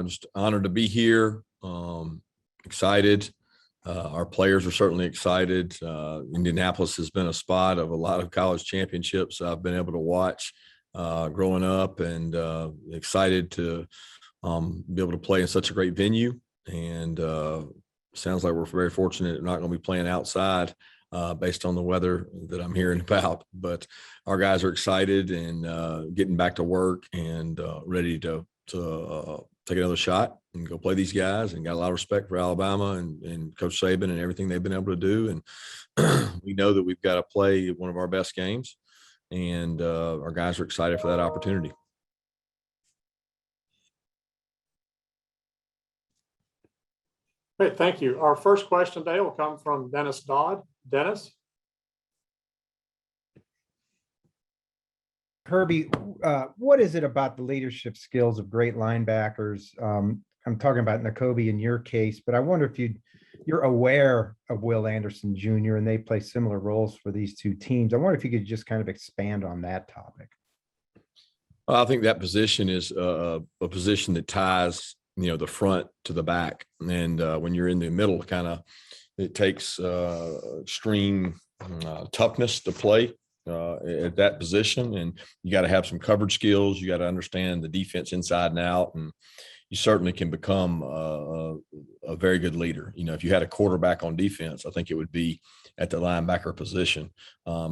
Just honored to be here. Excited. Our players are certainly excited. Indianapolis has been a spot of a lot of college championships I've been able to watch growing up, and excited to be able to play in such a great venue. And sounds like we're very fortunate we're not going to be playing outside based on the weather that I'm hearing about. But our guys are excited and getting back to work and ready to take another shot and go play these guys, and got a lot of respect for Alabama and Coach Saban and everything they've been able to do. And we know that we've got to play one of our best games, and our guys are excited for that opportunity. Great, thank you. Our first question today will come from Dennis Dodd. Dennis? Kirby, what is it about the leadership skills of great linebackers? I'm talking about Nakobe in your case, but I wonder if you're aware of Will Anderson Jr. and they play similar roles for these two teams. I wonder if you could just kind of expand on that topic. I think that position is a position that ties, the front to the back. And when you're in the middle, it takes extreme toughness to play at that position. And you got to have some coverage skills. You got to understand the defense inside and out. And you certainly can become a very good leader. If you had a quarterback on defense, I think it would be at the linebacker position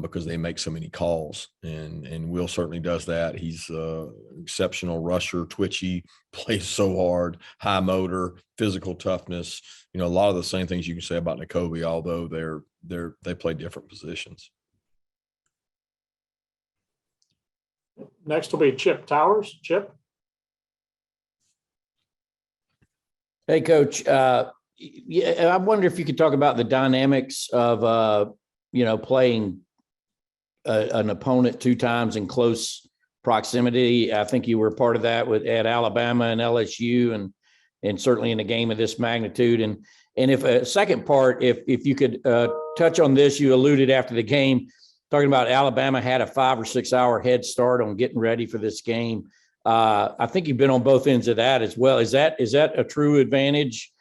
because they make so many calls. And Will certainly does that. He's exceptional rusher, twitchy, plays so hard, high motor, physical toughness. A lot of the same things you can say about Nakobe, although they play different positions. Next will be Chip Towers. Chip? Hey, Coach. I wonder if you could talk about the dynamics of, playing an opponent two times in close proximity. I think you were part of that at Alabama and LSU, and certainly in a game of this magnitude. And if a second part, if you could touch on this, you alluded after the game, talking about Alabama had a 5 or 6 hour head start on getting ready for this game. I think you've been on both ends of that as well. Is that a true advantage?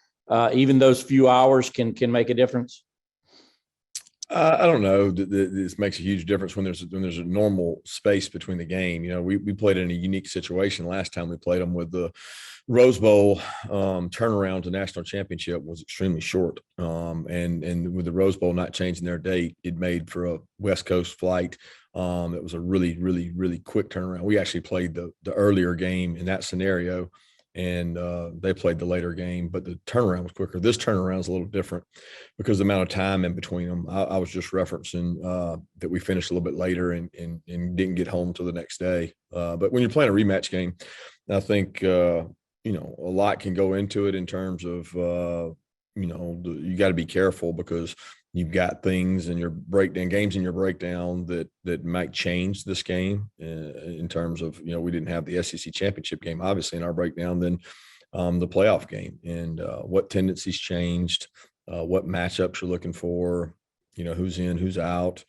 Even those few hours can make a difference? I don't know that this makes a huge difference when there's a normal space between the game. We played in a unique situation last time we played them with the Rose Bowl turnaround to national championship was extremely short. And with the Rose Bowl not changing their date, it made for a West Coast flight. It was a really, really, really quick turnaround. We actually played the earlier game in that scenario, and they played the later game, but the turnaround was quicker. This turnaround is a little different because the amount of time in between them. I was just referencing that we finished a little bit later and didn't get home till the next day. But when you're playing a rematch game, I think a lot can go into it in terms of you got to be careful because you've got things in your games in your breakdown that might change this game in terms of, we didn't have the SEC championship game, obviously, in our breakdown, then the playoff game and what tendencies changed, what matchups you're looking for, who's in, who's out.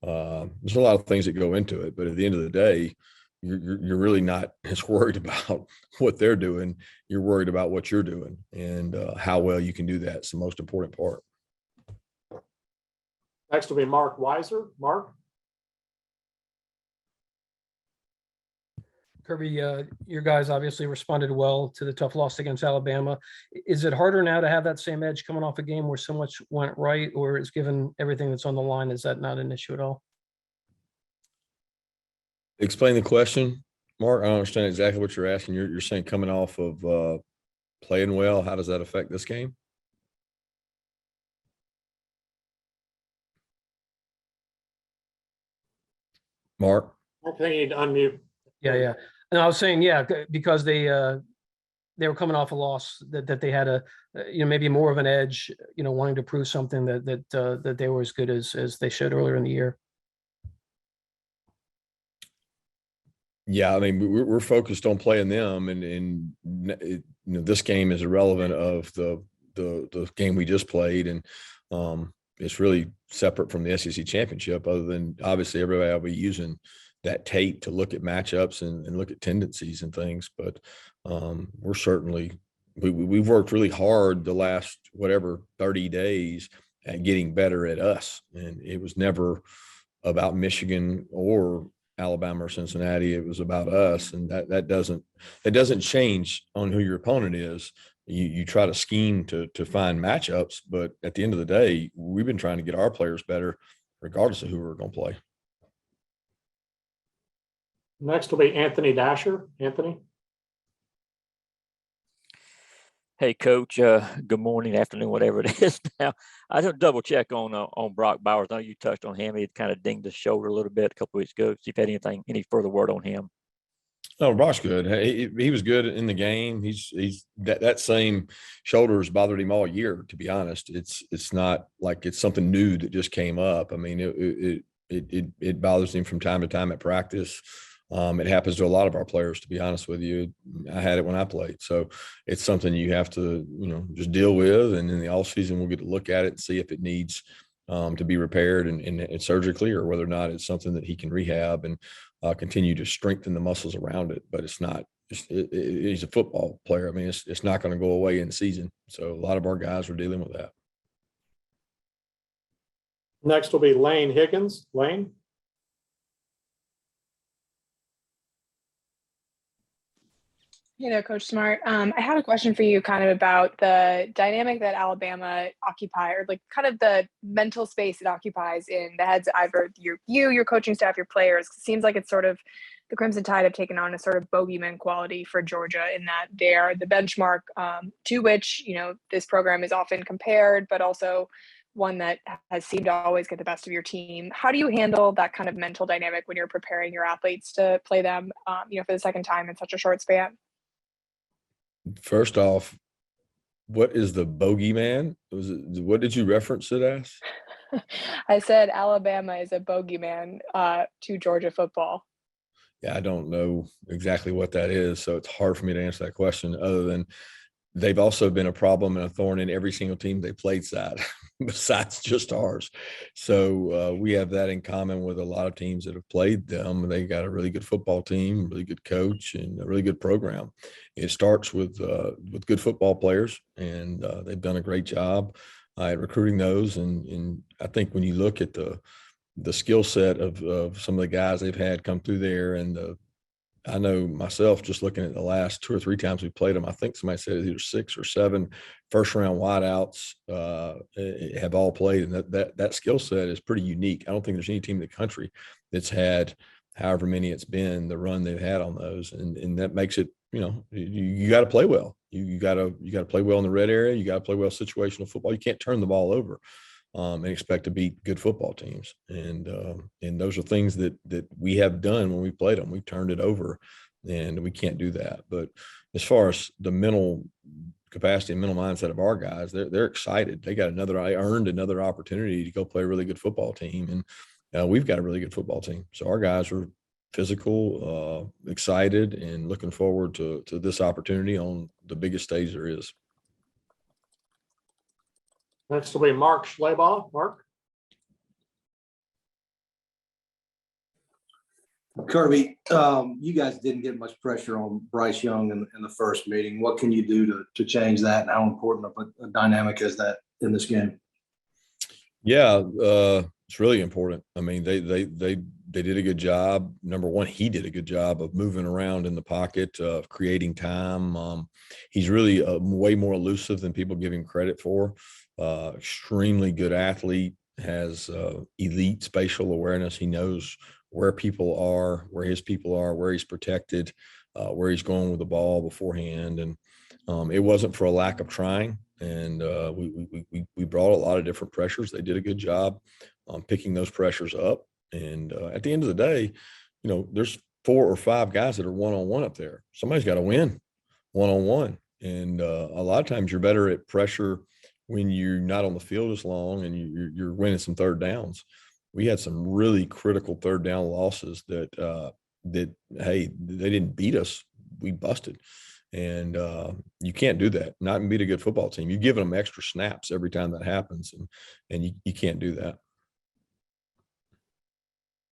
There's a lot of things that go into it, but at the end of the day, you're really not as worried about what they're doing. You're worried about what you're doing and how well you can do that. It's the most important part. Next will be Mark Weiser. Mark? Kirby, your guys obviously responded well to the tough loss against Alabama. Is it harder now to have that same edge coming off a game where so much went right, or is given everything that's on the line, is that not an issue at all? Explain the question, Mark. I don't understand exactly what you're asking. You're saying coming off of playing well, how does that affect this game? Mark? I think you need to unmute. Yeah. And I was saying, because they were coming off a loss that they had maybe more of an edge, wanting to prove something that they were as good as they showed earlier in the year. Yeah, I mean, we're focused on playing them, and this game is irrelevant of the game we just played, and it's really separate from the SEC championship. Other than obviously everybody will be using that tape to look at matchups and look at tendencies and things. But we're certainly we've worked really hard the last 30 days at getting better at us, and it was never about Michigan or Alabama or Cincinnati. It was about us, and that doesn't change on who your opponent is. You try to scheme to find matchups, but at the end of the day, we've been trying to get our players better, regardless of who we're going to play. Next will be Anthony Dasher. Anthony. Hey, Coach. Good morning, afternoon, whatever it is now. I just double check on Brock Bowers. I know you touched on him. He had kind of dinged his shoulder a little bit a couple weeks ago. See if you had any further word on him. No, Brock's good. He was good in the game. He's that same shoulder has bothered him all year. To be honest, it's not like it's something new that just came up. I mean, it bothers him from time to time at practice. It happens to a lot of our players, to be honest with you. I had it when I played. So it's something you have to, just deal with. And in the off season, we'll get to look at it and see if it needs to be repaired and surgically, or whether or not it's something that he can rehab and continue to strengthen the muscles around it. But it's not, he's a football player. I mean, it's not going to go away in season. So a lot of our guys are dealing with that. Next will be Laine Higgins. Laine. Hey there, Coach Smart. I had a question for you kind of about the dynamic that Alabama occupies, or like kind of the mental space it occupies in the heads of either your coaching staff, your players. It seems like it's sort of the Crimson Tide have taken on a sort of bogeyman quality for Georgia in that they are the benchmark to which, this program is often compared, but also one that has seemed to always get the best of your team. How do you handle that kind of mental dynamic when you're preparing your athletes to play them, for the second time in such a short span? First off, what is the bogeyman? What did you reference it as? I said Alabama is a bogeyman to Georgia football. Yeah, I don't know exactly what that is, so it's hard for me to answer that question, other than they've also been a problem and a thorn in every single team they played besides just ours. So we have that in common with a lot of teams that have played them. They got a really good football team, really good coach, and a really good program. It starts with good football players, and they've done a great job at recruiting those. And I think when you look at the skill set of some of the guys they've had come through there, and I know myself, just looking at the last 2 or 3 times we played them, I think somebody said either 6 or 7 first-round wideouts have all played, and that skill set is pretty unique. I don't think there's any team in the country that's had, however many it's been, the run they've had on those, and that makes it, you got to play well. You got to play well in the red area. You got to play well situational football. You can't turn the ball over and expect to beat good football teams. And those are things that we have done when we played them. We've turned it over, and we can't do that. But as far as the mental capacity and mental mindset of our guys, they're excited. They earned another opportunity to go play a really good football team. And we've got a really good football team. So our guys are physical, excited, and looking forward to this opportunity on the biggest stage there is. Next will be Mark Schlabach. Mark. Kirby, you guys didn't get much pressure on Bryce Young in the first meeting. What can you do to change that, and how important of a dynamic is that in this game? Yeah, it's really important. I mean, they did a good job. Number one, he did a good job of moving around in the pocket, of creating time. He's really way more elusive than people give him credit for. Extremely good athlete, has elite spatial awareness. He knows where people are, where his people are, where he's protected, where he's going with the ball beforehand. And it wasn't for a lack of trying. And we brought a lot of different pressures. They did a good job picking those pressures up. And at the end of the day, there's 4 or 5 guys that are one-on-one up there. Somebody's got to win one-on-one. And a lot of times you're better at pressure when you're not on the field as long and you're winning some third downs. We had some really critical third down losses that hey, they didn't beat us. We busted. And you can't do that, not and beat a good football team. You're giving them extra snaps every time that happens, and you can't do that.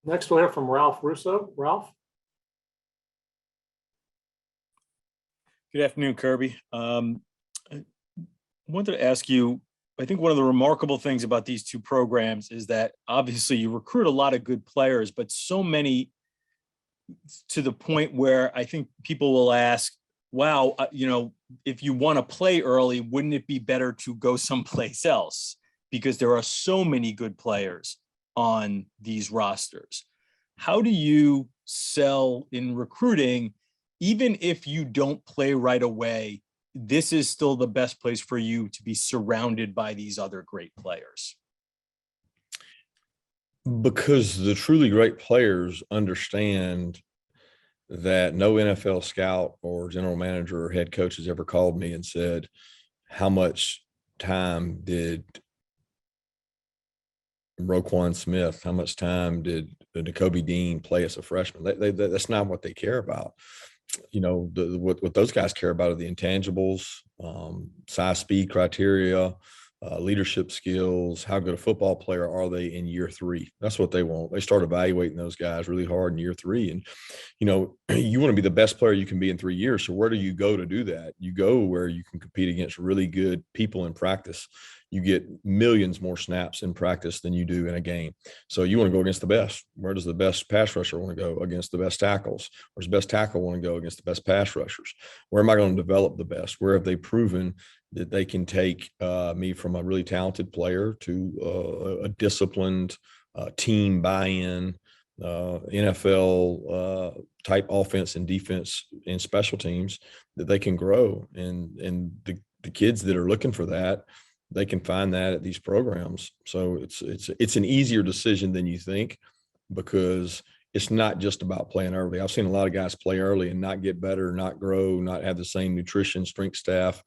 Next, we'll hear from Ralph Russo. Ralph? Good afternoon, Kirby. I wanted to ask you, I think one of the remarkable things about these two programs is that obviously you recruit a lot of good players, but so many to the point where I think people will ask, wow, if you want to play early, wouldn't it be better to go someplace else? Because there are so many good players on these rosters. How do you sell in recruiting, even if you don't play right away, this is still the best place for you to be surrounded by these other great players? Because the truly great players understand that no NFL scout or general manager or head coach has ever called me and said, how much time did Roquan Smith, how much time did Nakobe Dean play as a freshman? That's not what they care about. What those guys care about are the intangibles, size, speed criteria, leadership skills. How good a football player are they in year 3? That's what they want. They start evaluating those guys really hard in year 3. And, you want to be the best player you can be in 3 years. So where do you go to do that? You go where you can compete against really good people in practice. You get millions more snaps in practice than you do in a game. So you want to go against the best. Where does the best pass rusher want to go? Against the best tackles. Where's the best tackle want to go? Against the best pass rushers? Where am I going to develop the best? Where have they proven that they can take me from a really talented player to a disciplined team buy-in, NFL type offense and defense and special teams that they can grow? And the kids that are looking for that, they can find that at these programs. So it's an easier decision than you think, because it's not just about playing early. I've seen a lot of guys play early and not get better, not grow, not have the same nutrition, strength staff,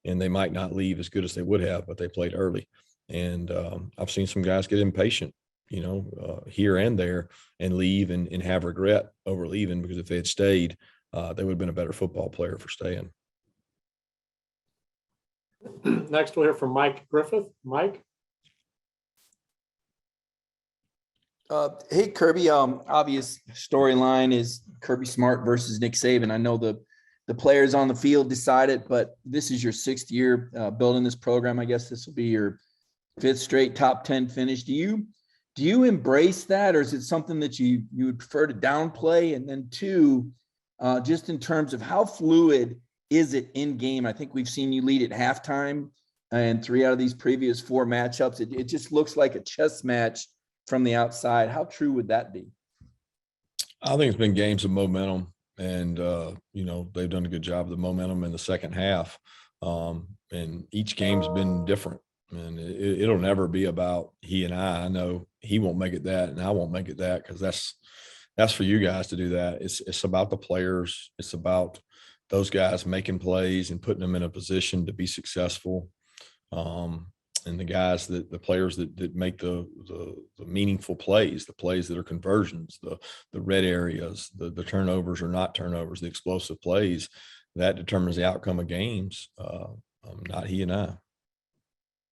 and they might not leave as good as they would have, but they played early. And I've seen some guys get impatient, here and there, and leave and have regret over leaving, because if they had stayed, they would have been a better football player for staying. Next, we'll hear from Mike Griffith. Mike? Hey, Kirby. Obvious storyline is Kirby Smart versus Nick Saban. I know the players on the field decide it, but this is your 6th year building this program. I guess this will be your 5th straight top 10 finish. Do you embrace that, or is it something that you would prefer to downplay? And then 2, just in terms of how fluid is it in game? I think we've seen you lead at halftime in 3 out of these previous 4 matchups. It just looks like a chess match from the outside. How true would that be? I think it's been games of momentum, and they've done a good job of the momentum in the second half. And each game's been different, and it'll never be about he and I. I know he won't make it that, and I won't make it that, because that's for you guys to do that. It's about the players. It's about those guys making plays and putting them in a position to be successful. And the guys the players that make the meaningful plays, the plays that are conversions, the red areas, the turnovers or not turnovers, the explosive plays, that determines the outcome of games. Not he and I.